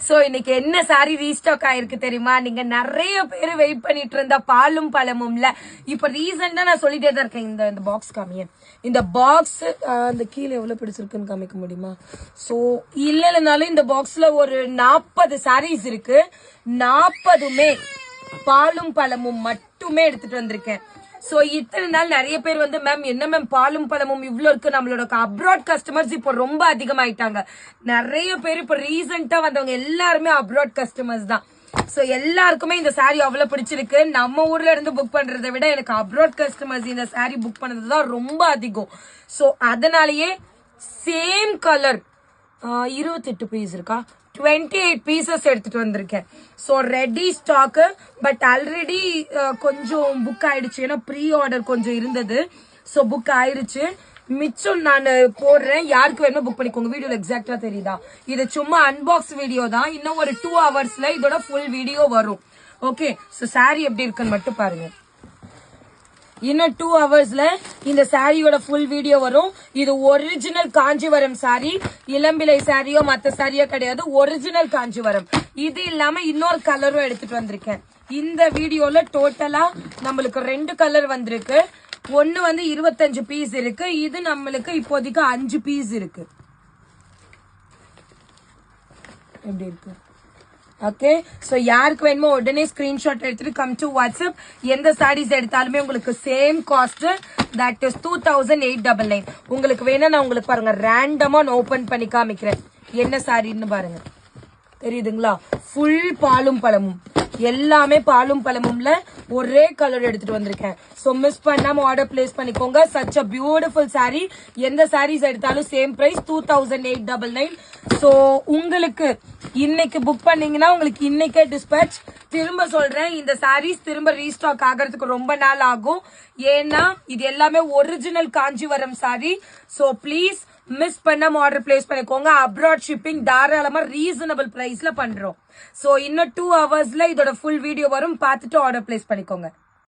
So இன்னைக்கு என்ன sorry restock ஆயிருக்கு தெரியுமா? நீங்க நிறைய பேர் வெயிட் பண்ணிட்டு இருந்த பாலும் பழமும்ல இப்ப ரீசெண்டா நான் சொல்லிட்டே தான் இருக்கேன். இந்த பாக்ஸ் காமிய, இந்த பாக்ஸ் அந்த கீழே எவ்வளவு பிடிச்சிருக்குன்னு காமிக்க முடியுமா? சோ இல்லைனாலும் இந்த பாக்ஸ்ல ஒரு 40 சாரீஸ் இருக்கு. 40மே பாலும் பழமும் மட்டுமே எடுத்துட்டு வந்திருக்கேன். சோ இத்தனை நாள் நிறைய பேர் வந்து மேம் என்ன மேம் பாலும் பழமும் இவ்வளவு இருக்கு, நம்மளோட அப்ராட் கஸ்டமர்ஸ் இப்போ ரொம்ப அதிகமாயிட்டாங்க. நிறைய பேர் இப்போ ரீசெண்டா வந்தவங்க எல்லாருமே அப்ராட் கஸ்டமர்ஸ் தான். சோ எல்லாருக்குமே இந்த சாரி அவ்வளவு பிடிச்சிருக்கு. நம்ம ஊர்ல இருந்து புக் பண்றதை விட எனக்கு அப்ராட் கஸ்டமர்ஸ் இந்த சாரி புக் பண்ணதுதான் ரொம்ப அதிகம். சோ அதனாலயே சேம் கலர் 28 பீஸ் இருக்கா, 28 பீசஸ் எடுத்துட்டு வந்திருக்கேன். So ready stock, but already கொஞ்சம் புக் ஆயிடுச்சு. ஏன்னா ப்ரீ ஆர்டர் கொஞ்சம் இருந்தது. ஸோ புக் ஆயிடுச்சு. மிச்சம் நான் போடுறேன், யாருக்கு வேணுமோ புக் பண்ணிக்கோங்க. வீடியோல எக்ஸாக்டா தெரியுதா? இது சும்மா அன்பாக்ஸ் வீடியோ தான். இன்னும் ஒரு 2 ஹவர்ஸ்ல இதோட ஃபுல் வீடியோ வரும். ஓகே, ஸோ சாரி எப்படி இருக்குன்னு மட்டும் பாருங்க. இன்னும் 2 ஹவர்ஸ்ல இந்த சாரியோட ஃபுல் வீடியோ வரும். இது ஒரிஜினல் காஞ்சிவரம் சாரி, இளம்பிள்ளை சாரியோ மத்த சாரியோ கிடையாது, ஒரிஜினல் காஞ்சிவரம். இது இல்லாம இன்னொரு கலரும் எடுத்துட்டு வந்திருக்கேன். இந்த வீடியோல டோட்டலா நம்மளுக்கு 2 கலர் வந்திருக்கு. ஒன்னு வந்து 25 பீஸ் இருக்கு, இது நம்மளுக்கு இப்போதைக்கு 5 பீஸ் இருக்கு. எப்படி இருக்கு? ஓகே, சோ யாருக்கு வேணுமோ உடனே ஸ்கிரீன்ஷாட் எடுத்துட்டு கம் டு வாட்ஸ்அப். எந்த சாரீஸ் எடுத்தாலுமே உங்களுக்கு சேம் காஸ்ட், தட் இஸ் 2899. உங்களுக்கு வேணா நான் உங்களுக்கு பாருங்க ரேண்டமா ஓபன் பண்ணி காமிக்கிறேன். என்ன சாரின்னு பாருங்க, தெரியுதுங்களா? ஃபுல் பாலும் பழமும், எல்லாமே பாலும் பழமும்ல ஒரே கலர் எடுத்துட்டு வந்திருக்கேன். சோ மிஸ் பண்ணாம ஆர்டர் பிளேஸ் பண்ணிக்கோங்க. Such a beautiful sorry. எந்த சாரீஸ் எடுத்தாலும் சேம் பிரைஸ் 2899. சோ உங்களுக்கு இன்னைக்கு புக் பண்ணீங்கன்னா உங்களுக்கு இன்னைக்கே டிஸ்பேச். திரும்ப சொல்றேன், இந்த சாரீஸ் திரும்ப ரீஸ்டாக் ஆகிறதுக்கு ரொம்ப நாள் ஆகும். ஏன்னா இது எல்லாமே original Kanchivaram sari. So please miss பண்ணாம ஆர்டர் பிளேஸ் பண்ணிக்கோங்க. அப்ராட் ஷிப்பிங் தாராளமா ரீசனபிள் பிரைஸ்ல பண்றோம். சோ இன்னும் 2 ஹவர்ஸ்ல இதோட ஃபுல் வீடியோ வரும், பார்த்துட்டு ஆர்டர் பிளேஸ் பண்ணிக்கோங்க.